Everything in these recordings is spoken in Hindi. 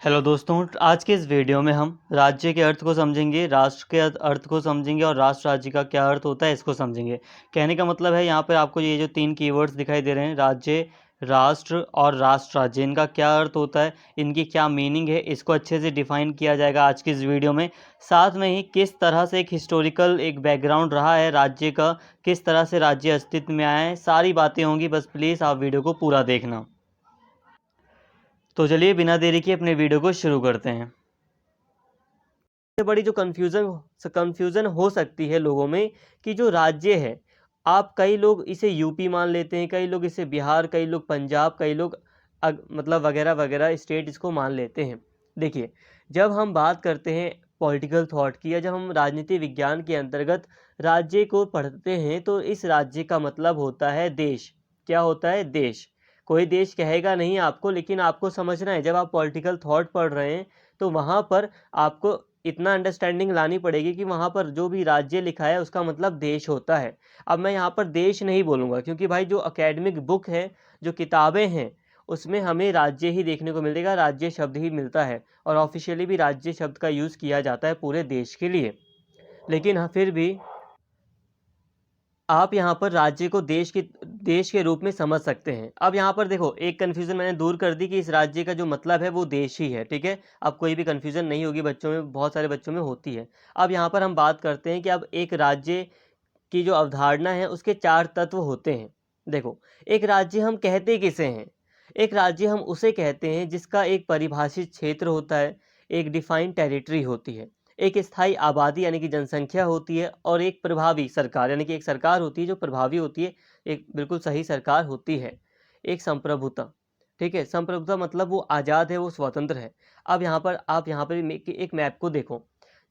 हेलो दोस्तों, आज के इस वीडियो में हम राज्य के अर्थ को समझेंगे, राष्ट्र के अर्थ को समझेंगे और राष्ट्र राज्य का क्या अर्थ होता है इसको समझेंगे। कहने का मतलब है यहाँ पर आपको ये जो 3 कीवर्ड्स दिखाई दे रहे हैं, राज्य, राष्ट्र और राष्ट्र राज्य, इनका क्या अर्थ होता है, इनकी क्या मीनिंग है, इसको अच्छे से डिफाइन किया जाएगा आज की इस वीडियो में। साथ में ही किस तरह से एक हिस्टोरिकल एक बैकग्राउंड रहा है राज्य का, किस तरह से राज्य अस्तित्व में आया है, सारी बातें होंगी। बस प्लीज़ आप वीडियो को पूरा देखना। तो चलिए बिना देरी के अपने वीडियो को शुरू करते हैं। सबसे बड़ी जो कन्फ्यूज़न हो सकती है लोगों में कि जो राज्य है, आप कई लोग इसे यूपी मान लेते हैं, कई लोग इसे बिहार, कई लोग पंजाब, कई लोग मतलब वगैरह वगैरह स्टेट इसको मान लेते हैं। देखिए, जब हम बात करते हैं पॉलिटिकल थॉट की या जब हम राजनीति विज्ञान के अंतर्गत राज्य को पढ़ते हैं तो इस राज्य का मतलब होता है देश। क्या होता है? देश। कोई देश कहेगा नहीं आपको, लेकिन आपको समझना है जब आप पॉलिटिकल थॉट पढ़ रहे हैं तो वहाँ पर आपको इतना अंडरस्टैंडिंग लानी पड़ेगी कि वहाँ पर जो भी राज्य लिखा है उसका मतलब देश होता है। अब मैं यहाँ पर देश नहीं बोलूँगा क्योंकि भाई जो एकेडमिक बुक है, जो किताबें हैं, उसमें हमें राज्य ही देखने को मिलेगा, राज्य शब्द ही मिलता है और ऑफ़िशियली भी राज्य शब्द का यूज़ किया जाता है पूरे देश के लिए। लेकिन हाँ, फिर भी आप यहाँ पर राज्य को देश के रूप में समझ सकते हैं। अब यहाँ पर देखो, एक कन्फ्यूज़न मैंने दूर कर दी कि इस राज्य का जो मतलब है वो देश ही है, ठीक है? अब कोई भी कन्फ्यूज़न नहीं होगी, बच्चों में बहुत सारे बच्चों में होती है। अब यहाँ पर हम बात करते हैं कि अब एक राज्य की जो अवधारणा है उसके 4 तत्व होते हैं। देखो, एक राज्य हम कहते किसे हैं? एक राज्य हम उसे कहते हैं जिसका एक परिभाषित क्षेत्र होता है, एक डिफाइंड टेरिटरी होती है, एक स्थायी आबादी यानी कि जनसंख्या होती है और एक प्रभावी सरकार यानी कि एक सरकार होती है जो प्रभावी होती है, एक बिल्कुल सही सरकार होती है। एक संप्रभुता, ठीक है? संप्रभुता मतलब वो आज़ाद है, वो स्वतंत्र है। अब यहाँ पर आप यहाँ पर एक मैप को देखो।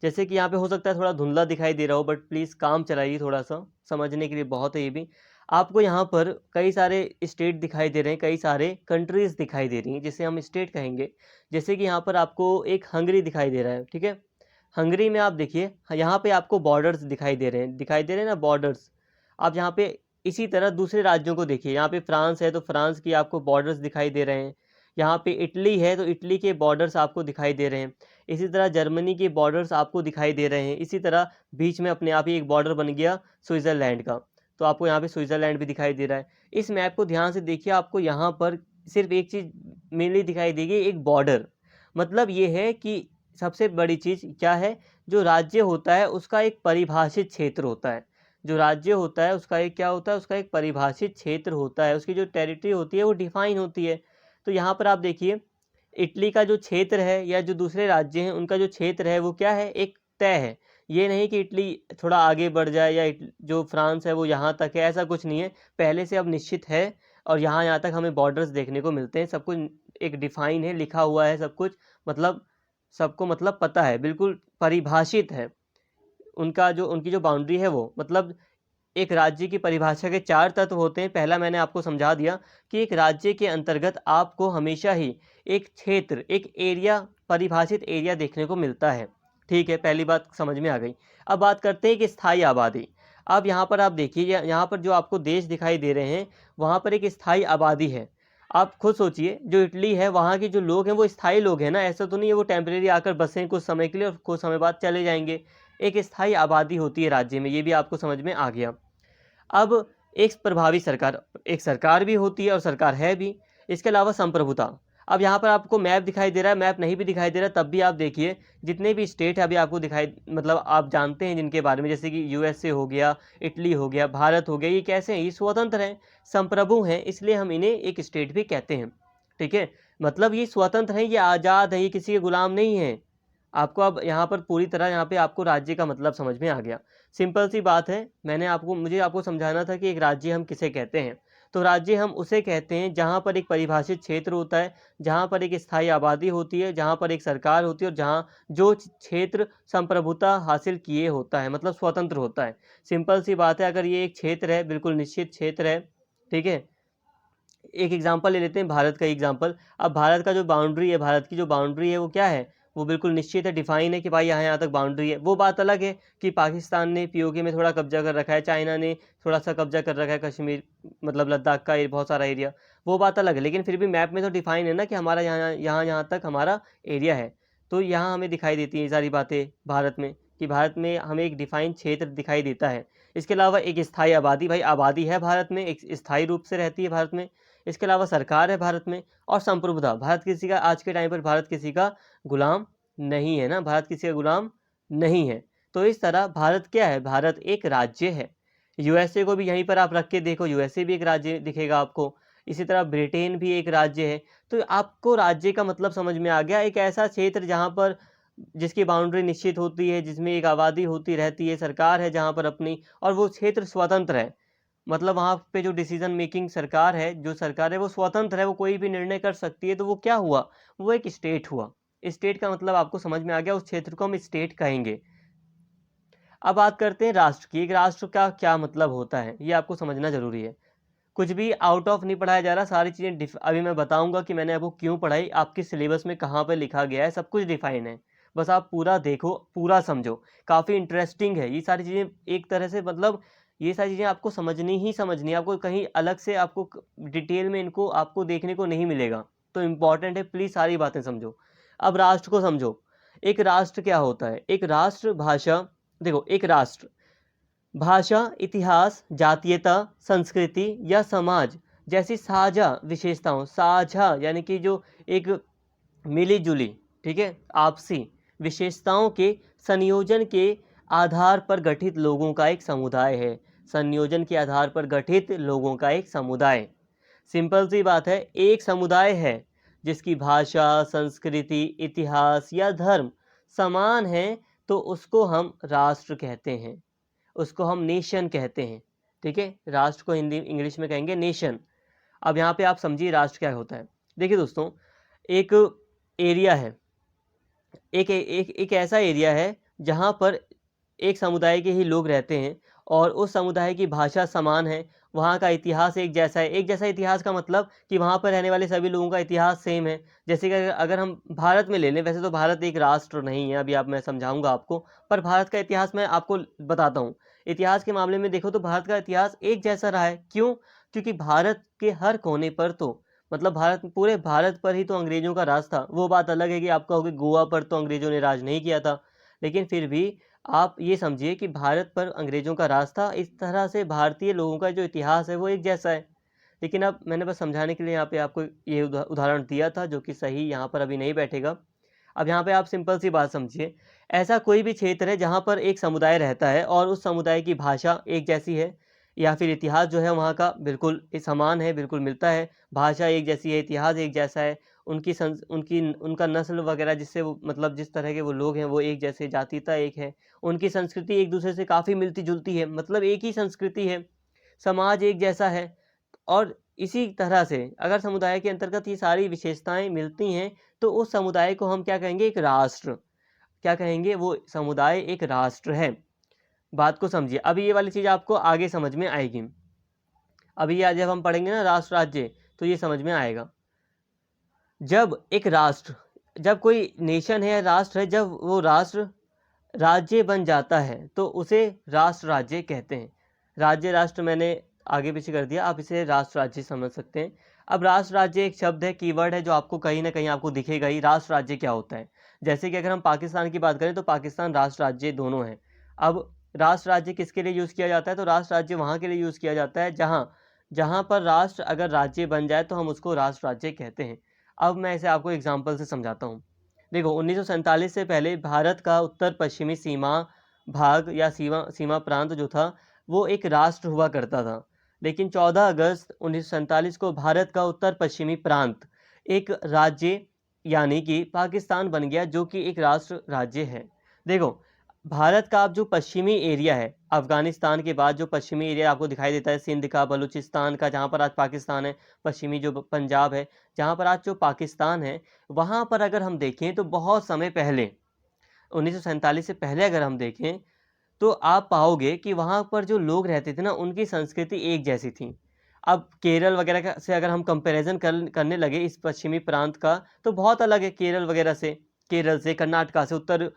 जैसे कि यहाँ पे हो सकता है थोड़ा धुंधला दिखाई दे रहा हो, बट प्लीज़ काम चलाइए थोड़ा-सा, समझने के लिए बहुत है ये भी। आपको यहाँ पर कई सारे स्टेट दिखाई दे रहे हैं, कई सारे कंट्रीज़ दिखाई दे रही हैं, जिसे हम स्टेट कहेंगे। जैसे कि यहाँ पर आपको एक हंगरी दिखाई दे रहा है, ठीक है? हंगरी में आप देखिए, यहाँ पे आपको बॉर्डर्स दिखाई दे रहे हैं ना बॉर्डर्स। आप यहाँ पे इसी तरह दूसरे राज्यों को देखिए, यहाँ पे फ्रांस है तो फ्रांस की आपको बॉर्डर्स दिखाई दे रहे हैं। यहाँ पे इटली है तो इटली के बॉर्डर्स आपको दिखाई दे रहे हैं। इसी तरह जर्मनी के बॉर्डर्स आपको दिखाई दे रहे हैं। इसी तरह बीच में अपने आप ही एक बॉर्डर बन गया स्विट्ज़रलैंड का, तो आपको यहाँ पे स्विट्ज़रलैंड भी दिखाई दे रहा है। इस मैप को ध्यान से देखिए, आपको यहाँ पर सिर्फ़ एक चीज़ मेनली दिखाई देगी, एक बॉर्डर। मतलब ये है कि सबसे बड़ी चीज़ क्या है, जो राज्य होता है उसका एक परिभाषित क्षेत्र होता है। जो राज्य होता है उसका एक क्या होता है, उसका एक परिभाषित क्षेत्र होता है, उसकी जो टेरिटरी होती है वो डिफाइन होती है। तो यहाँ पर आप देखिए, इटली का जो क्षेत्र है या जो दूसरे राज्य हैं उनका जो क्षेत्र है वो क्या है, एक तय है। ये नहीं कि इटली थोड़ा आगे बढ़ जाए या जो फ्रांस है वो यहाँ तक है, ऐसा कुछ नहीं है। पहले से अब निश्चित है और यहाँ तक हमें बॉर्डर्स देखने को मिलते हैं। सब कुछ एक डिफाइन है, लिखा हुआ है सब कुछ, मतलब सबको मतलब पता है, बिल्कुल परिभाषित है। उनकी जो बाउंड्री है वो, मतलब एक राज्य की परिभाषा के 4 तत्व होते हैं। पहला मैंने आपको समझा दिया कि एक राज्य के अंतर्गत आपको हमेशा ही एक क्षेत्र, एक एरिया, परिभाषित एरिया देखने को मिलता है। ठीक है, पहली बात समझ में आ गई। अब बात करते हैं कि स्थायी आबादी। अब यहाँ पर आप देखिए, यहाँ पर जो आपको देश दिखाई दे रहे हैं, वहाँ पर एक स्थायी आबादी है। आप खुद सोचिए, जो इटली है वहाँ के जो लोग हैं वो स्थायी लोग हैं ना, ऐसा तो नहीं है वो टेम्परेरी आकर बसें कुछ समय के लिए और कुछ समय बाद चले जाएंगे। एक स्थायी आबादी होती है राज्य में, ये भी आपको समझ में आ गया। अब एक प्रभावी सरकार, एक सरकार भी होती है और सरकार है भी। इसके अलावा संप्रभुता। अब यहाँ पर आपको मैप दिखाई दे रहा है, मैप नहीं भी दिखाई दे रहा तब भी आप देखिए, जितने भी स्टेट है अभी आपको दिखाई, मतलब आप जानते हैं जिनके बारे में, जैसे कि यूएसए हो गया, इटली हो गया, भारत हो गया, ये कैसे हैं? ये स्वतंत्र हैं, संप्रभु हैं, इसलिए हम इन्हें एक स्टेट भी कहते हैं। ठीक है, मतलब ये स्वतंत्र हैं, ये आज़ाद है, ये किसी के गुलाम नहीं है। आपको अब यहाँ पर पूरी तरह यहाँ पे आपको राज्य का मतलब समझ में आ गया। सिंपल सी बात है, मुझे आपको समझाना था कि एक राज्य हम किसे कहते हैं। तो राज्य हम उसे कहते हैं जहाँ पर एक परिभाषित क्षेत्र होता है, जहाँ पर एक स्थायी आबादी होती है, जहाँ पर एक सरकार होती है और जहाँ जो क्षेत्र संप्रभुता हासिल किए होता है, मतलब स्वतंत्र होता है। सिंपल सी बात है, अगर ये एक क्षेत्र है, बिल्कुल निश्चित क्षेत्र है, ठीक है। एक एग्जांपल ले लेते हैं, भारत का एग्जांपल। अब भारत का जो बाउंड्री है, भारत की जो बाउंड्री है वो क्या है, वो बिल्कुल निश्चित है, डिफाइन है कि भाई यहाँ तक बाउंड्री है। वो बात अलग है कि पाकिस्तान ने पीओके में थोड़ा कब्जा कर रखा है, चाइना ने थोड़ा सा कब्जा कर रखा है कश्मीर, मतलब लद्दाख का बहुत सारा एरिया। वो बात अलग है, लेकिन फिर भी मैप में तो डिफाइन है ना कि हमारा यहाँ तक हमारा एरिया है। तो यहाँ हमें दिखाई देती है ये सारी बातें भारत में, कि भारत में हमें एक डिफाइन क्षेत्र दिखाई देता है। इसके अलावा एक स्थायी आबादी, भाई आबादी है भारत में, एक स्थायी रूप से रहती है भारत में। इसके अलावा सरकार है भारत में, और संप्रभुता, भारत किसी का, आज के टाइम पर भारत किसी का गुलाम नहीं है ना, भारत किसी का गुलाम नहीं है। तो इस तरह भारत क्या है, भारत एक राज्य है। यूएसए को भी यहीं पर आप रख के देखो, यूएसए भी एक राज्य दिखेगा आपको। इसी तरह ब्रिटेन भी एक राज्य है। तो आपको राज्य का मतलब समझ में आ गया, एक ऐसा क्षेत्र जहाँ पर जिसकी बाउंड्री निश्चित होती है, जिसमें एक आबादी होती रहती है, सरकार है जहाँ पर अपनी, और वो क्षेत्र स्वतंत्र है। मतलब वहाँ पे जो डिसीजन मेकिंग सरकार है, जो सरकार है वो स्वतंत्र है, वो कोई भी निर्णय कर सकती है। तो वो क्या हुआ, वो एक स्टेट हुआ। स्टेट का मतलब आपको समझ में आ गया, उस क्षेत्र को हम स्टेट कहेंगे। अब बात करते हैं राष्ट्र की। एक राष्ट्र का क्या मतलब होता है, ये आपको समझना जरूरी है। कुछ भी आउट ऑफ नहीं पढ़ाया जा रहा, सारी चीज़ें अभी मैं बताऊंगा कि मैंने आपको क्यों पढ़ाई, आपके सिलेबस में कहाँ पर लिखा गया है, सब कुछ डिफाइन है। बस आप पूरा देखो, पूरा समझो, काफ़ी इंटरेस्टिंग है ये सारी चीज़ें। एक तरह से मतलब ये सारी चीज़ें आपको समझनी ही समझनी है, आपको कहीं अलग से आपको डिटेल में इनको आपको देखने को नहीं मिलेगा। तो इम्पॉर्टेंट है, प्लीज़ सारी बातें समझो। अब राष्ट्र को समझो। एक राष्ट्र क्या होता है, एक राष्ट्र भाषा, देखो एक राष्ट्र भाषा, इतिहास, जातीयता, संस्कृति या समाज जैसी साझा विशेषताओं, साझा यानी कि जो एक मिली जुली, ठीक है, आपसी विशेषताओं के संयोजन के आधार पर गठित लोगों का एक समुदाय है। संयोजन के आधार पर गठित लोगों का एक समुदाय। सिंपल सी बात है, एक समुदाय है जिसकी भाषा, संस्कृति, इतिहास या धर्म समान है, तो उसको हम राष्ट्र कहते हैं, उसको हम नेशन कहते हैं। ठीक है, राष्ट्र को हिंदी इंग्लिश में कहेंगे नेशन। अब यहाँ पे आप समझिए राष्ट्र क्या होता है। देखिए दोस्तों, एक एरिया है, एक ऐसा एरिया है जहाँ पर एक समुदाय के ही लोग रहते हैं, और उस समुदाय की भाषा समान है, वहाँ का इतिहास एक जैसा है। एक जैसा इतिहास का मतलब कि वहाँ पर रहने वाले सभी लोगों का इतिहास सेम है। जैसे कि अगर हम भारत में ले लें, वैसे तो भारत एक राष्ट्र नहीं है, अभी मैं समझाऊंगा आपको, पर भारत का इतिहास मैं आपको बताता हूँ। इतिहास के मामले में देखो तो भारत का इतिहास एक जैसा रहा है। क्यों? क्योंकि भारत के हर कोने पर तो मतलब पूरे भारत पर ही तो अंग्रेजों का राज था। वो बात अलग है कि आप कहोगे गोवा पर तो अंग्रेजों ने राज नहीं किया था, लेकिन फिर भी आप ये समझिए कि भारत पर अंग्रेजों का राज था। इस तरह से भारतीय लोगों का जो इतिहास है वो एक जैसा है। लेकिन अब मैंने बस समझाने के लिए यहाँ पे आपको ये उदाहरण दिया था, जो कि सही यहाँ पर अभी नहीं बैठेगा। अब यहाँ पे आप सिंपल सी बात समझिए, ऐसा कोई भी क्षेत्र है जहाँ पर एक समुदाय रहता है और उस समुदाय की भाषा एक जैसी है, या फिर इतिहास जो है वहाँ का बिल्कुल समान है, बिल्कुल मिलता है, भाषा एक जैसी है, इतिहास एक जैसा है, उनका नस्ल वगैरह जिससे वो मतलब जिस तरह के वो लोग हैं वो एक जैसे, जातीयता एक है, उनकी संस्कृति एक दूसरे से काफ़ी मिलती जुलती है, मतलब एक ही संस्कृति है, समाज एक जैसा है। और इसी तरह से अगर समुदाय के अंतर्गत ये सारी विशेषताएं मिलती हैं, तो उस समुदाय को हम क्या कहेंगे, एक राष्ट्र। क्या कहेंगे, वो समुदाय एक राष्ट्र है। बात को समझिए, अभी ये वाली चीज़ आपको आगे समझ में आएगी। अभी ये जब हम पढ़ेंगे ना राष्ट्र राज्य, तो ये समझ में आएगा। जब एक राष्ट्र, जब कोई नेशन है या राष्ट्र है, जब वो राष्ट्र राज्य बन जाता है तो उसे राष्ट्र राज्य कहते हैं। राज्य राष्ट्र मैंने आगे पीछे कर दिया, आप इसे राष्ट्र राज्य समझ सकते हैं। अब राष्ट्र राज्य एक शब्द है, कीवर्ड है, जो आपको कहीं ना कहीं आपको दिखेगा ही। राष्ट्र राज्य क्या होता है, जैसे कि अगर हम पाकिस्तान की बात करें तो पाकिस्तान राष्ट्र राज्य दोनों हैं। अब राष्ट्र राज्य किसके लिए यूज़ किया जाता है, तो राष्ट्र राज्य वहाँ के लिए यूज़ किया जाता है जहाँ जहाँ पर राष्ट्र अगर राज्य बन जाए तो हम उसको राष्ट्र राज्य कहते हैं। अब मैं इसे आपको एग्जाम्पल से समझाता हूँ। देखो 1947 से पहले भारत का उत्तर पश्चिमी सीमा भाग या सीमा प्रांत जो था वो एक राष्ट्र हुआ करता था। लेकिन 14 अगस्त 1947 को भारत का उत्तर पश्चिमी प्रांत एक राज्य यानी कि पाकिस्तान बन गया, जो कि एक राष्ट्र राज्य है। देखो भारत का अब जो पश्चिमी एरिया है, अफगानिस्तान के बाद जो पश्चिमी एरिया आपको दिखाई देता है, सिंध का, बलूचिस्तान का, जहाँ पर आज पाकिस्तान है, पश्चिमी जो पंजाब है, जहाँ पर आज जो पाकिस्तान है, वहाँ पर अगर हम देखें तो बहुत समय पहले 1947 से पहले अगर हम देखें तो आप पाओगे कि वहाँ पर जो लोग रहते थे ना, उनकी संस्कृति एक जैसी थी। अब केरल वगैरह से अगर हम कंपैरिजन करने लगे इस पश्चिमी प्रांत का, तो बहुत अलग है केरल वगैरह से, केरल से, कर्नाटका से,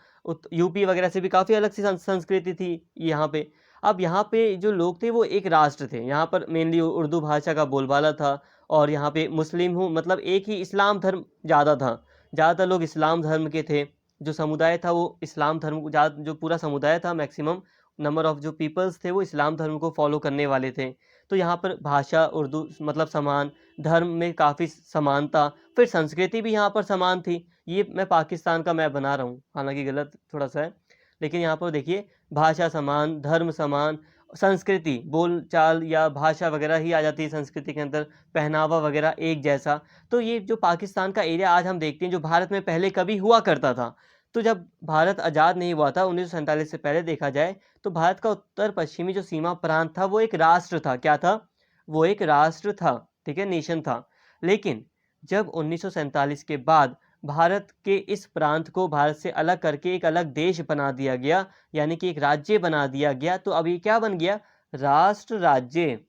यूपी वगैरह से भी काफ़ी अलग सी संस्कृति थी यहाँ पे। अब यहाँ पे जो लोग थे वो एक राष्ट्र थे, यहाँ पर मेनली उर्दू भाषा का बोलबाला था, और यहाँ पे मुस्लिम हूँ, मतलब एक ही इस्लाम धर्म ज़्यादा था, ज़्यादातर लोग इस्लाम धर्म के थे। जो समुदाय था वो इस्लाम धर्म को ज़्यादा, जो पूरा समुदाय था मैक्सिमम नंबर ऑफ जो पीपल्स थे वो इस्लाम धर्म को फॉलो करने वाले थे। तो यहाँ पर भाषा उर्दू मतलब समान, धर्म में काफ़ी समानता, फिर संस्कृति भी यहाँ पर समान थी। ये मैं पाकिस्तान का मैप बना रहा हूँ, हालांकि गलत थोड़ा सा है, लेकिन यहाँ पर देखिए भाषा समान, धर्म समान, संस्कृति बोल चाल या भाषा वगैरह ही आ जाती है संस्कृति के अंदर, पहनावा वगैरह एक जैसा। तो ये जो पाकिस्तान का एरिया आज हम देखते हैं जो भारत में पहले कभी हुआ करता था, तो जब भारत आज़ाद नहीं हुआ था 1947 से पहले देखा जाए तो भारत का उत्तर पश्चिमी जो सीमा प्रांत था वो एक राष्ट्र था। क्या था? वो एक राष्ट्र था, ठीक है, नेशन था। लेकिन जब 1947 के बाद भारत के इस प्रांत को भारत से अलग करके एक अलग देश बना दिया गया, यानी कि एक राज्य बना दिया गया, तो अब ये क्या बन गया? राष्ट्र राज्य।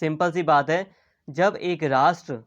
सिंपल सी बात है, जब एक राष्ट्र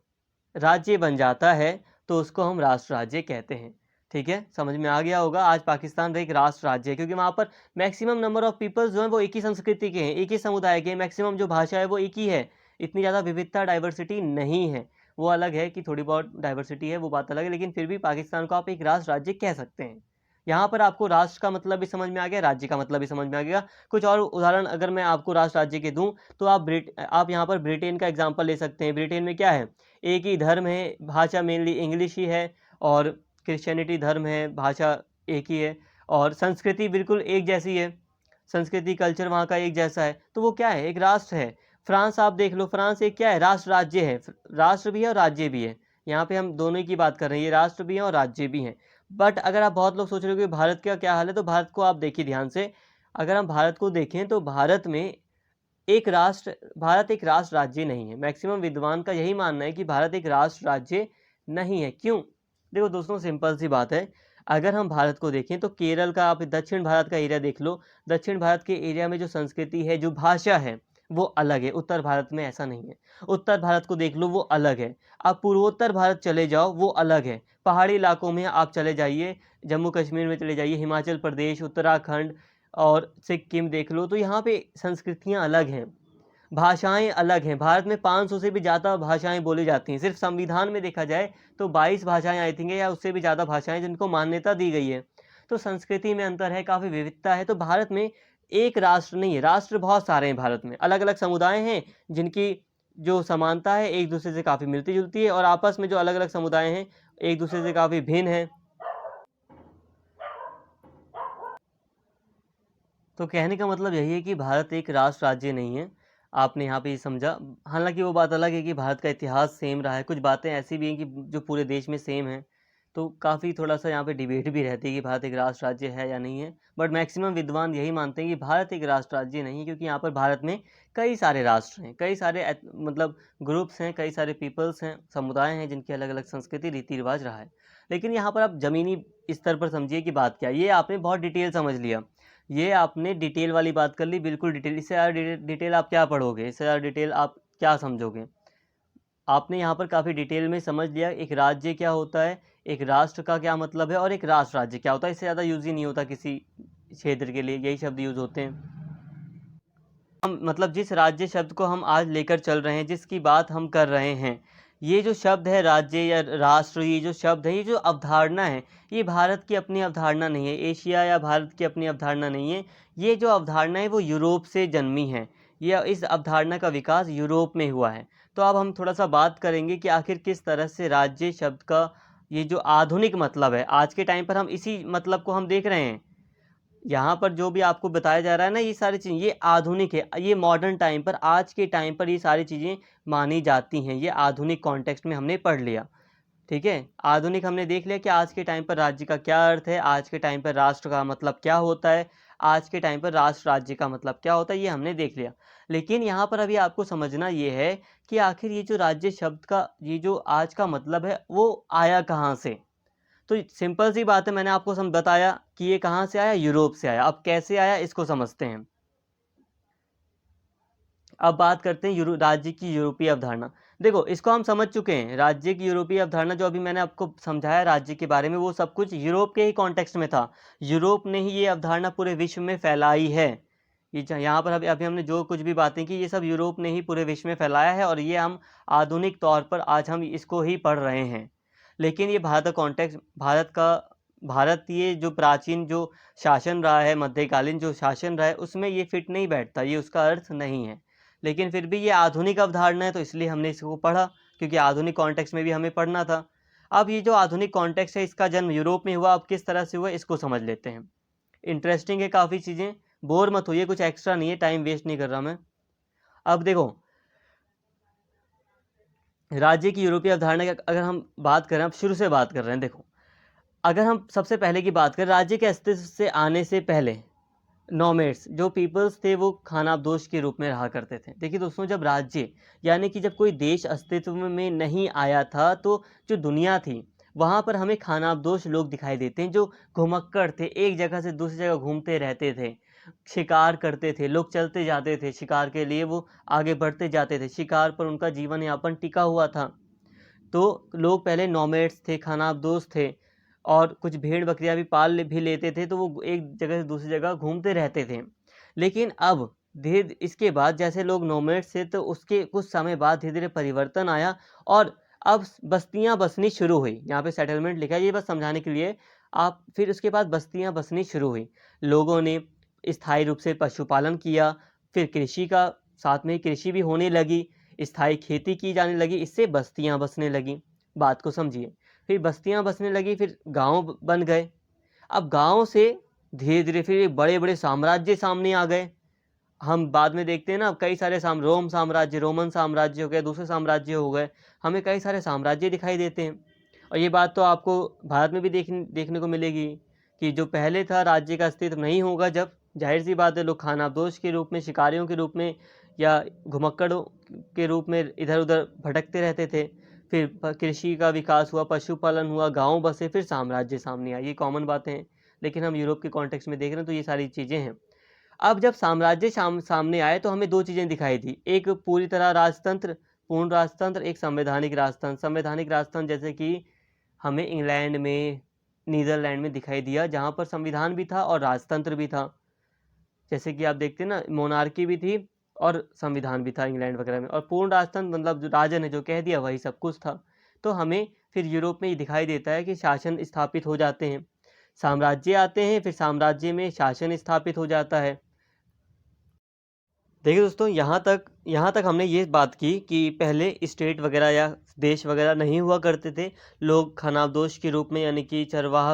राज्य बन जाता है तो उसको हम राष्ट्र राज्य कहते हैं। ठीक है, समझ में आ गया होगा। आज पाकिस्तान एक राष्ट्र राज्य है क्योंकि वहाँ पर मैक्सिमम नंबर ऑफ पीपल्स जो हैं वो एक ही संस्कृति के हैं, एक ही समुदाय के हैं, मैक्सिमम जो भाषा है वो एक ही है, इतनी ज़्यादा विविधता डाइवर्सिटी नहीं है। वो अलग है कि थोड़ी बहुत डाइवर्सिटी है, वो बात अलग है, लेकिन फिर भी पाकिस्तान को आप एक राष्ट्र राज्य कह सकते हैं। यहाँ पर आपको राष्ट्र का मतलब भी समझ में आ गया, राज्य का मतलब भी समझ में आ गया। कुछ और उदाहरण अगर मैं आपको राष्ट्र राज्य के दूं तो आप यहाँ पर ब्रिटेन का एग्जाम्पल ले सकते हैं। ब्रिटेन में क्या है? एक ही धर्म है, भाषा मेनली इंग्लिश ही है, और क्रिश्चियनिटी धर्म है, भाषा एक ही है, और संस्कृति बिल्कुल एक जैसी है, संस्कृति कल्चर वहाँ का एक जैसा है। तो वो क्या है? एक राष्ट्र है। फ्रांस आप देख लो, फ्रांस एक क्या है? राष्ट्र राज्य है, राष्ट्र भी है और राज्य भी है। यहाँ पे हम दोनों की बात कर रहे हैं, ये राष्ट्र भी है और राज्य भी हैं। बट अगर आप बहुत लोग सोच रहे हो कि भारत का क्या हाल है, तो भारत को आप देखिए ध्यान से। अगर हम भारत को देखें तो भारत में भारत एक राष्ट्र राज्य नहीं है। मैक्सिमम विद्वान का यही मानना है कि भारत एक राष्ट्र राज्य नहीं है। क्यों? देखो दोस्तों, सिंपल सी बात है। अगर हम भारत को देखें तो केरल का, आप दक्षिण भारत का एरिया देख लो, दक्षिण भारत के एरिया में जो संस्कृति है, जो भाषा है, वो अलग है। उत्तर भारत में ऐसा नहीं है। उत्तर भारत को देख लो, वो अलग है। आप पूर्वोत्तर भारत चले जाओ, वो अलग है। पहाड़ी इलाकों में आप चले जाइए, जम्मू कश्मीर में चले जाइए, हिमाचल प्रदेश, उत्तराखंड और सिक्किम देख लो, तो यहाँ पे संस्कृतियाँ अलग हैं, भाषाएं अलग हैं। भारत में 500 से भी ज़्यादा भाषाएं बोली जाती हैं। सिर्फ संविधान में देखा जाए तो 22 भाषाएं आई थिंक, या उससे भी ज़्यादा भाषाएं जिनको मान्यता दी गई है। तो संस्कृति में अंतर है, काफ़ी विविधता है। तो भारत में एक राष्ट्र नहीं है, राष्ट्र बहुत सारे हैं। भारत में अलग अलग समुदाय हैं जिनकी जो समानता है एक दूसरे से काफ़ी मिलती जुलती है, और आपस में जो अलग अलग समुदाय हैं एक दूसरे से काफ़ी भिन्न है। तो कहने का मतलब यही है कि भारत एक राष्ट्र राज्य नहीं है। आपने यहाँ पे ये समझा। हालांकि वो बात अलग है कि भारत का इतिहास सेम रहा है, कुछ बातें ऐसी भी हैं कि जो पूरे देश में सेम हैं। तो काफ़ी थोड़ा सा यहाँ पे डिबेट भी रहती है कि भारत एक राष्ट्र राज्य है या नहीं है। बट मैक्सिमम विद्वान यही मानते हैं कि भारत एक राष्ट्र राज्य नहीं है, क्योंकि यहाँ पर भारत में कई सारे राष्ट्र हैं, कई सारे मतलब ग्रुप्स हैं, कई सारे पीपल्स हैं, समुदाय हैं जिनकी अलग अलग संस्कृति रीति रिवाज रहा है। लेकिन यहाँ पर आप ज़मीनी स्तर पर समझिए कि बात क्या है। ये आपने बहुत डिटेल समझ लिया, ये आपने डिटेल वाली बात कर ली, बिल्कुल डिटेल। इससे ज़्यादा डिटेल आप क्या पढ़ोगे, इससे ज़्यादा डिटेल आप क्या समझोगे? आपने यहाँ पर काफ़ी डिटेल में समझ लिया एक राज्य क्या होता है, एक राष्ट्र का क्या मतलब है, और एक राष्ट्र राज्य क्या होता है। इससे ज़्यादा यूज़ ही नहीं होता किसी क्षेत्र के लिए, यही शब्द यूज़ होते हैं। हम मतलब जिस राज्य शब्द को हम आज लेकर चल रहे हैं, जिसकी बात हम कर रहे हैं, ये जो शब्द है राज्य या राष्ट्र, ये जो शब्द है, ये जो अवधारणा है, ये भारत की अपनी अवधारणा नहीं है, एशिया या भारत की अपनी अवधारणा नहीं है। ये जो अवधारणा है वो यूरोप से जन्मी है। ये इस अवधारणा का विकास यूरोप में हुआ है। तो अब हम थोड़ा सा बात करेंगे कि आखिर किस तरह से राज्य शब्द का ये जो आधुनिक मतलब है, आज के टाइम पर हम इसी मतलब को हम देख रहे हैं। यहाँ पर जो भी आपको बताया जा रहा है ना, ये सारी चीज़ें ये आधुनिक है, ये मॉडर्न टाइम पर, आज के टाइम पर ये सारी चीज़ें मानी जाती हैं। ये आधुनिक कॉन्टेक्स्ट में हमने पढ़ लिया, ठीक है। आधुनिक हमने देख लिया कि आज के टाइम पर राज्य का क्या अर्थ है, आज के टाइम पर राष्ट्र का मतलब क्या होता है, आज के टाइम पर राष्ट्र राज्य का मतलब क्या होता है, ये हमने देख लिया। लेकिन यहाँ पर अभी आपको समझना ये है कि आखिर ये जो राज्य शब्द का ये जो आज का मतलब है वो आया कहाँ से। तो सिंपल सी बात है, मैंने आपको बताया कि ये कहाँ से आया, यूरोप से आया। अब कैसे आया इसको समझते हैं। अब बात करते हैं राज्य की यूरोपीय अवधारणा। देखो, इसको हम समझ चुके हैं, राज्य की यूरोपीय अवधारणा जो अभी मैंने आपको समझाया राज्य के बारे में, वो सब कुछ यूरोप के ही कॉन्टेक्स्ट में था। यूरोप ने ही ये अवधारणा पूरे विश्व में फैलाई है। यहाँ पर अभी अभी हमने जो कुछ भी बातें की ये सब यूरोप ने ही पूरे विश्व में फैलाया है, और ये हम आधुनिक तौर पर आज हम इसको ही पढ़ रहे हैं। लेकिन ये भारत का कॉन्टेक्स्ट, भारत ये जो प्राचीन जो शासन रहा है, मध्यकालीन जो शासन रहा है, उसमें ये फिट नहीं बैठता, ये उसका अर्थ नहीं है। लेकिन फिर भी ये आधुनिक अवधारणा है, तो इसलिए हमने इसको पढ़ा, क्योंकि आधुनिक कॉन्टेक्स्ट में भी हमें पढ़ना था। अब ये जो आधुनिक कॉन्टेक्स्ट है, इसका जन्म यूरोप में हुआ। अब किस तरह से हुआ इसको समझ लेते हैं। इंटरेस्टिंग है काफ़ी चीज़ें, बोर मत होइए, कुछ एक्स्ट्रा नहीं है, टाइम वेस्ट नहीं कर रहा मैं। अब देखो, राज्य की यूरोपीय अवधारणा की अगर हम बात करें, अब शुरू से बात कर रहे हैं। देखो, अगर हम सबसे पहले की बात करें, राज्य के अस्तित्व से आने से पहले नोमैड्स जो पीपल्स थे वो खानाबदोश के रूप में रहा करते थे। देखिए दोस्तों, जब राज्य यानी कि जब कोई देश अस्तित्व में नहीं आया था, तो जो दुनिया थी वहाँ पर हमें खानाबदोश लोग दिखाई देते हैं, जो घुमक्कड़ थे, एक जगह से दूसरी जगह घूमते रहते थे, शिकार करते थे, लोग चलते जाते थे शिकार के लिए, वो आगे बढ़ते जाते थे, शिकार पर उनका जीवन यापन टिका हुआ था। तो लोग पहले नोमैड्स थे, खानाबदोश थे, और कुछ भेड़ बकरियां भी भी लेते थे, तो वो एक जगह से दूसरी जगह घूमते रहते थे। लेकिन अब धीरे इसके बाद जैसे लोग नोमैड्स थे, तो उसके कुछ समय बाद धीरे धीरे परिवर्तन आया, और अब बस्तियां बसनी शुरू हुई। यहाँ पे सेटलमेंट लिखा है, ये बस समझाने के लिए। आप फिर उसके बाद बस्तियां बसनी शुरू हुई, लोगों ने स्थायी रूप से पशुपालन किया, फिर कृषि का साथ में कृषि भी होने लगी, स्थायी खेती की जाने लगी, इससे बस्तियां बसने लगी। बात को समझिए, फिर बस्तियां बसने लगी, फिर गांव बन गए। अब गांव से धीरे धीरे फिर बड़े बड़े साम्राज्य सामने आ गए। हम बाद में देखते हैं ना, कई सारे रोम साम्राज्य, रोमन साम्राज्य हो गए, दूसरे साम्राज्य हो गए, हमें कई सारे साम्राज्य दिखाई देते हैं। और ये बात तो आपको भारत में भी देखने को मिलेगी कि जो पहले था, राज्य का अस्तित्व नहीं होगा जब, जाहिर सी बात है, लोग खानाबदोश के रूप में, शिकारियों के रूप में, या घुमक्कड़ों के रूप में इधर उधर भटकते रहते थे। फिर कृषि का विकास हुआ, पशुपालन हुआ, गांव बसे, फिर साम्राज्य सामने आए। ये कॉमन बातें हैं, लेकिन हम यूरोप के कॉन्टेक्स्ट में देख रहे हैं, तो ये सारी चीज़ें हैं। अब जब साम्राज्य सामने आए, तो हमें दो चीज़ें दिखाई दी, एक पूरी तरह राजतंत्र, पूर्ण राजतंत्र, एक संवैधानिक राजतंत्र। संवैधानिक राजतंत्र जैसे कि हमें इंग्लैंड में, नीदरलैंड में दिखाई दिया, जहाँ पर संविधान भी था और राजतंत्र भी था। जैसे कि आप देखते हैं ना, मोनार्की भी थी और संविधान भी था इंग्लैंड वगैरह में। और पूर्ण राजतंत्र मतलब जो राजा ने जो कह दिया वही सब कुछ था। तो हमें फिर यूरोप में ये दिखाई देता है कि शासन स्थापित हो जाते हैं, साम्राज्य आते हैं, फिर साम्राज्य में शासन स्थापित हो जाता है। देखिए दोस्तों, यहाँ तक हमने ये बात की कि पहले स्टेट वगैरह या देश वगैरह नहीं हुआ करते थे। लोग खानाबदोश के रूप में, यानी कि चरवाहा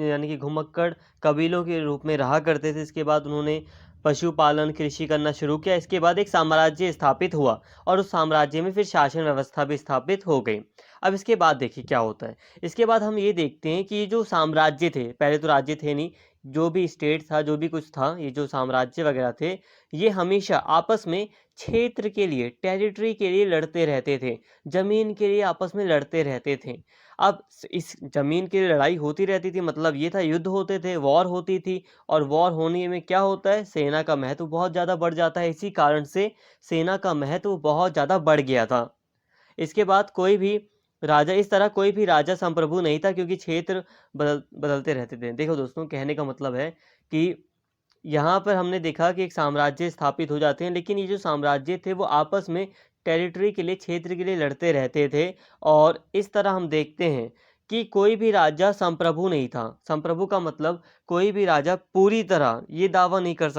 यानी कि घुमक्कड़ कबीलों के रूप में रहा करते थे। इसके बाद उन्होंने पशुपालन, कृषि करना शुरू किया। इसके बाद एक साम्राज्य स्थापित हुआ, और उस साम्राज्य में फिर शासन व्यवस्था भी स्थापित हो गई। अब इसके बाद देखिए क्या होता है। इसके बाद हम ये देखते हैं कि ये जो साम्राज्य थे, पहले तो राज्य थे नहीं, जो भी स्टेट था, जो भी कुछ था, ये जो साम्राज्य वगैरह थे, ये हमेशा आपस में क्षेत्र के लिए, टेरिटरी के लिए लड़ते रहते थे, जमीन के लिए आपस में लड़ते रहते थे। अब इस जमीन के लिए लड़ाई होती रहती थी, मतलब ये था, युद्ध होते थे, वॉर होती थी। और वॉर होने में क्या होता है, सेना का महत्व बहुत ज़्यादा बढ़ जाता है। इसी कारण से सेना का महत्व बहुत ज़्यादा बढ़ गया था। इसके बाद कोई भी राजा संप्रभु नहीं था, क्योंकि क्षेत्र बदलते रहते थे। देखो दोस्तों, कहने का मतलब है कि यहाँ पर हमने देखा कि एक साम्राज्य स्थापित हो जाते हैं, लेकिन ये जो साम्राज्य थे वो आपस में टेरिटरी के लिए, क्षेत्र के लिए लड़ते रहते थे। और इस तरह हम देखते हैं कि कोई भी राजा संप्रभु नहीं था। संप्रभु का मतलब कोई भी राजा पूरी तरह ये दावा नहीं कर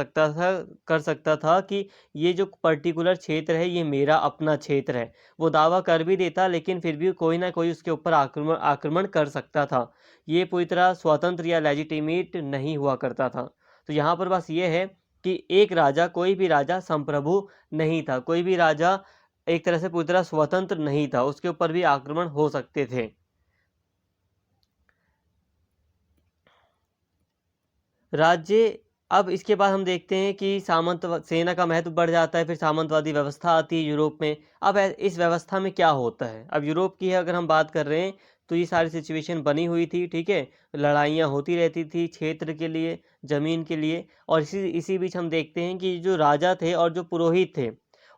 सकता था कि ये जो पर्टिकुलर क्षेत्र है ये मेरा अपना क्षेत्र है। वो दावा कर भी देता, लेकिन फिर भी कोई ना कोई उसके ऊपर आक्रमण कर सकता था। ये पूरी तरह स्वतंत्र या लेजिटिमेट नहीं हुआ करता था। तो यहाँ पर बस ये है कि कोई भी राजा संप्रभु नहीं था, कोई भी राजा एक तरह से पूरी तरह स्वतंत्र नहीं था, उसके ऊपर भी आक्रमण हो सकते थे। राज्य, अब इसके बाद हम देखते हैं कि सेना का महत्व बढ़ जाता है, फिर सामंतवादी व्यवस्था आती है यूरोप में। अब इस व्यवस्था में क्या होता है, अब यूरोप की अगर हम बात कर रहे हैं, तो ये सारी सिचुएशन बनी हुई थी, ठीक है, लड़ाइयाँ होती रहती थी क्षेत्र के लिए, ज़मीन के लिए। और इसी बीच हम देखते हैं कि जो राजा थे और जो पुरोहित थे,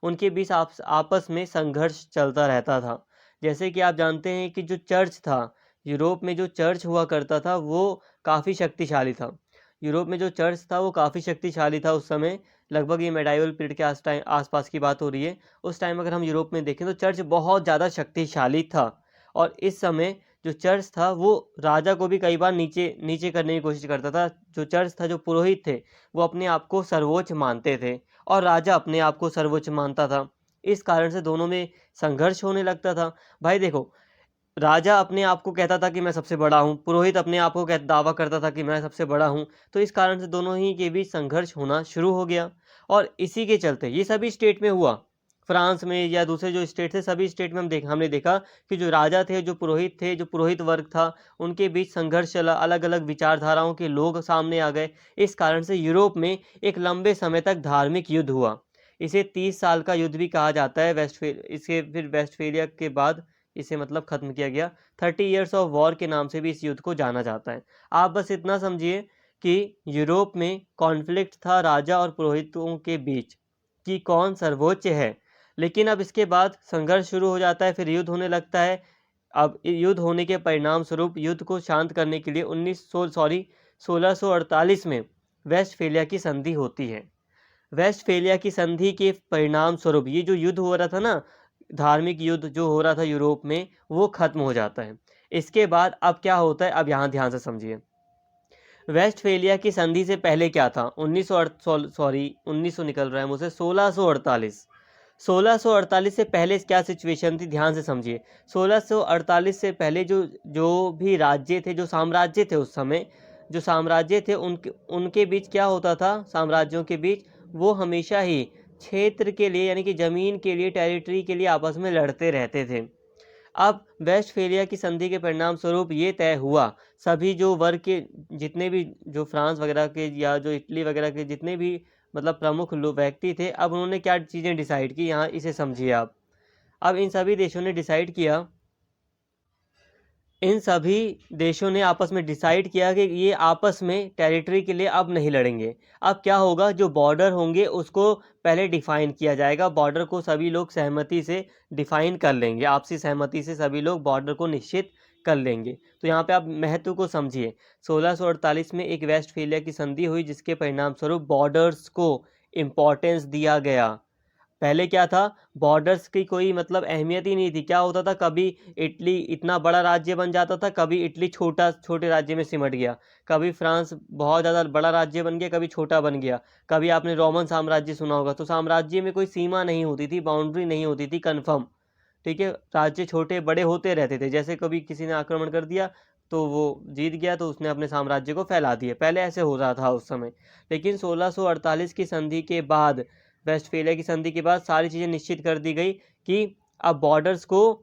उनके बीच आपस में संघर्ष चलता रहता था। जैसे कि आप जानते हैं कि जो चर्च था, यूरोप में जो चर्च हुआ करता था वो काफ़ी शक्तिशाली था। यूरोप में जो चर्च था वो काफ़ी शक्तिशाली था उस समय, लगभग ये मेडाइवल पीरियड के आसपास की बात हो रही है। उस टाइम अगर हम यूरोप में देखें तो चर्च बहुत ज़्यादा शक्तिशाली था, और इस समय जो चर्च था वो राजा को भी कई बार नीचे नीचे करने की कोशिश करता था। जो चर्च था, जो पुरोहित थे, वो अपने आप को सर्वोच्च मानते थे और राजा अपने आप को सर्वोच्च मानता था। इस कारण से दोनों में संघर्ष होने लगता था। भाई देखो, राजा अपने आप को कहता था कि मैं सबसे बड़ा हूँ, पुरोहित अपने आप को दावा करता था कि मैं सबसे बड़ा हूँ। तो इस कारण से दोनों ही के बीच संघर्ष होना शुरू हो गया, और इसी के चलते ये सभी स्टेट में हुआ। फ्रांस में या दूसरे जो स्टेट थे, सभी स्टेट में हमने देखा कि जो राजा थे, जो पुरोहित थे, जो पुरोहित वर्ग था, उनके बीच संघर्ष चला। अलग अलग विचारधाराओं के लोग सामने आ गए। इस कारण से यूरोप में एक लंबे समय तक धार्मिक युद्ध हुआ। इसे 30 साल का युद्ध भी कहा जाता है। इसे फिर वेस्टफेलिया के बाद इसे मतलब ख़त्म किया गया। 30 ईयर्स ऑफ वॉर के नाम से भी इस युद्ध को जाना जाता है। आप बस इतना समझिए कि यूरोप में कॉन्फ्लिक्ट था राजा और पुरोहितों के बीच कि कौन सर्वोच्च है। लेकिन अब इसके बाद संघर्ष शुरू हो जाता है, फिर युद्ध होने लगता है। अब युद्ध होने के परिणाम स्वरूप युद्ध को शांत करने के लिए 1648 में वेस्टफेलिया की संधि होती है। वेस्टफेलिया की संधि के परिणाम स्वरूप ये जो युद्ध हो रहा था ना, धार्मिक युद्ध जो हो रहा था यूरोप में, वो खत्म हो जाता है। इसके बाद अब क्या होता है, अब यहाँ ध्यान से समझिए। वेस्टफेलिया की संधि से पहले क्या था, 1900 निकल रहा है मुझे, 1648 से पहले क्या सिचुएशन थी, ध्यान से समझिए। 1648 से पहले जो जो भी राज्य थे, जो साम्राज्य थे, उस समय जो साम्राज्य थे उनके बीच क्या होता था, साम्राज्यों के बीच वो हमेशा ही क्षेत्र के लिए, यानी कि ज़मीन के लिए, टेरिटरी के लिए आपस में लड़ते रहते थे। अब वेस्टफेलिया की संधि के परिणाम स्वरूप ये तय हुआ, सभी जो वर्ग के जितने भी, जो फ्रांस वगैरह के या जो इटली वगैरह के जितने भी मतलब प्रमुख व्यक्ति थे, अब उन्होंने क्या चीज़ें डिसाइड की, यहाँ इसे समझिए आप। अब इन सभी देशों ने डिसाइड किया, इन सभी देशों ने आपस में डिसाइड किया कि ये आपस में टेरिटरी के लिए अब नहीं लड़ेंगे। अब क्या होगा, जो बॉर्डर होंगे उसको पहले डिफाइन किया जाएगा। बॉर्डर को सभी लोग सहमति से डिफाइन कर लेंगे, आपसी सहमति से सभी लोग बॉर्डर को निश्चित कर लेंगे। तो यहाँ पे आप महत्व को समझिए। 1648 में एक वेस्टफेलिया की संधि हुई, जिसके परिणाम स्वरूप बॉर्डर्स को इम्पोर्टेंस दिया गया। पहले क्या था, बॉर्डर्स की कोई मतलब अहमियत ही नहीं थी। क्या होता था, कभी इटली इतना बड़ा राज्य बन जाता था, कभी इटली छोटे राज्य में सिमट गया, कभी फ्रांस बहुत ज़्यादा बड़ा राज्य बन गया, कभी छोटा बन गया। कभी आपने रोमन साम्राज्य सुना होगा, तो साम्राज्य में कोई सीमा नहीं होती थी, बाउंड्री नहीं होती थी कन्फर्म। ठीक है, राज्य छोटे बड़े होते रहते थे। जैसे कभी किसी ने आक्रमण कर दिया तो वो जीत गया, तो उसने अपने साम्राज्य को फैला दिया। पहले ऐसे हो रहा था उस समय। लेकिन 1648 की संधि के बाद, वेस्टफेलिया की संधि के बाद सारी चीज़ें निश्चित कर दी गई कि अब बॉर्डर्स को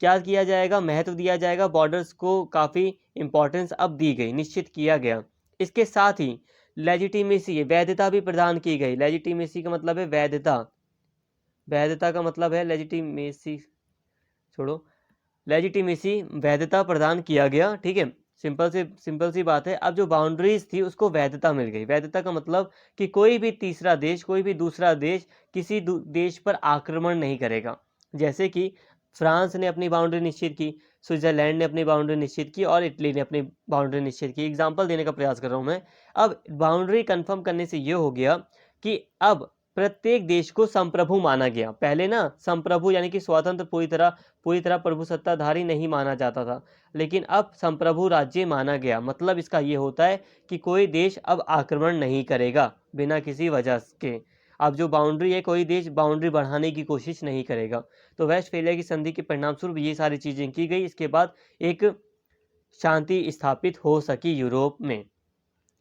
क्या किया जाएगा, महत्व दिया जाएगा। बॉर्डर्स को काफ़ी इंपॉर्टेंस अब दी गई, निश्चित किया गया। इसके साथ ही लेजिटिमेसी, वैधता भी प्रदान की गई। लेजिटिमेसी का मतलब है वैधता, वैधता का मतलब है लेजिटिमेसी, छोड़ो, लेजिटिमेसी वैधता प्रदान किया गया। ठीक है, सिंपल सी बात है। अब जो बाउंड्रीज थी उसको वैधता मिल गई। वैधता का मतलब कि कोई भी तीसरा देश, कोई भी दूसरा देश किसी देश पर आक्रमण नहीं करेगा। जैसे कि फ्रांस ने अपनी बाउंड्री निश्चित की, स्विट्जरलैंड ने अपनी बाउंड्री निश्चित की, और इटली ने अपनी बाउंड्री निश्चित की। एग्जाम्पल देने का प्रयास कर रहा हूँ मैं। अब बाउंड्री कंफर्म करने से ये हो गया कि अब प्रत्येक देश को संप्रभु माना गया। पहले ना संप्रभु यानी कि स्वतंत्र, पूरी तरह प्रभुसत्ताधारी नहीं माना जाता था, लेकिन अब संप्रभु राज्य माना गया। मतलब इसका ये होता है कि कोई देश अब आक्रमण नहीं करेगा बिना किसी वजह के। अब जो बाउंड्री है, कोई देश बाउंड्री बढ़ाने की कोशिश नहीं करेगा। तो वेस्टफेलिया की संधि के परिणाम स्वरूप ये सारी चीज़ें की गई। इसके बाद एक शांति स्थापित हो सकी यूरोप में।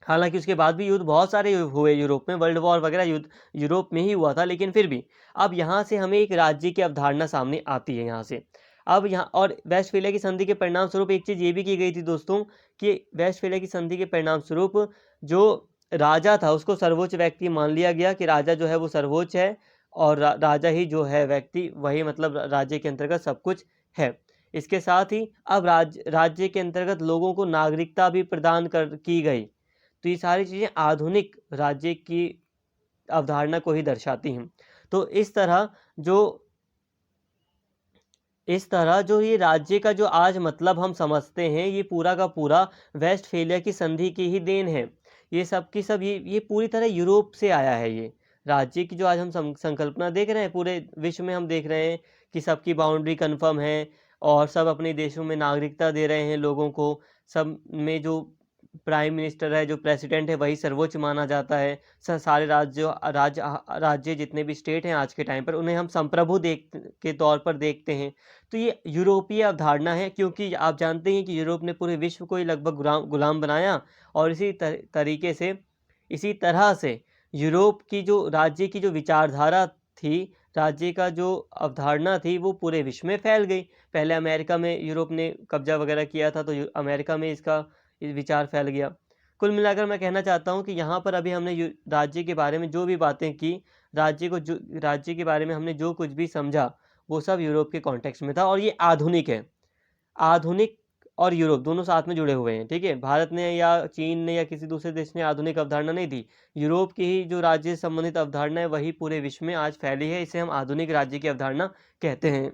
हालांकि उसके बाद भी युद्ध बहुत सारे हुए यूरोप में, वर्ल्ड वॉर वगैरह युद्ध यूरोप में ही हुआ था। लेकिन फिर भी अब यहाँ से हमें एक राज्य की अवधारणा सामने आती है यहाँ से। अब यहाँ और वेस्टफेलिया की संधि के परिणाम स्वरूप एक चीज़ ये भी की गई थी दोस्तों, कि वेस्टफेलिया की संधि के परिणाम स्वरूप जो राजा था उसको सर्वोच्च व्यक्ति मान लिया गया, कि राजा जो है वो सर्वोच्च है, और राजा ही जो है व्यक्ति, वही मतलब राज्य के अंतर्गत सब कुछ है। इसके साथ ही अब राज्य के अंतर्गत लोगों को नागरिकता भी प्रदान की गई। तो ये सारी चीज़ें आधुनिक राज्य की अवधारणा को ही दर्शाती हैं। तो इस तरह जो ये राज्य का जो आज मतलब हम समझते हैं, ये पूरा का पूरा वेस्टफेलिया की संधि की ही देन है। ये सब की सब ये पूरी तरह यूरोप से आया है। ये राज्य की जो आज हम संकल्पना देख रहे हैं, पूरे विश्व में हम देख रहे हैं कि सबकी बाउंड्री कन्फर्म है और सब अपने देशों में नागरिकता दे रहे हैं लोगों को। सब में जो प्राइम मिनिस्टर है, जो प्रेसिडेंट है, वही सर्वोच्च माना जाता है। सारे राज्य जितने भी स्टेट हैं आज के टाइम पर, उन्हें हम संप्रभु के तौर पर देखते हैं। तो ये यूरोपीय अवधारणा है, क्योंकि आप जानते हैं कि यूरोप ने पूरे विश्व को ही लगभग गुलाम बनाया। और तरीके से, इसी तरह से यूरोप की जो राज्य की जो विचारधारा थी, राज्य का जो अवधारणा थी, वो पूरे विश्व में फैल गई। पहले अमेरिका में यूरोप ने कब्जा वगैरह किया था, तो अमेरिका में इसका विचार फैल गया। कुल मिलाकर मैं कहना चाहता हूँ कि यहाँ पर अभी हमने राज्य के बारे में जो भी बातें की, राज्य के बारे में हमने जो कुछ भी समझा, वो सब यूरोप के कॉन्टेक्स्ट में था। और ये आधुनिक है। आधुनिक और यूरोप दोनों साथ में जुड़े हुए हैं, ठीक है। भारत ने या चीन ने या किसी दूसरे देश ने आधुनिक अवधारणा नहीं दी। यूरोप की ही जो राज्य से संबंधित अवधारणा है, वही पूरे विश्व में आज फैली है। इसे हम आधुनिक राज्य की अवधारणा कहते हैं।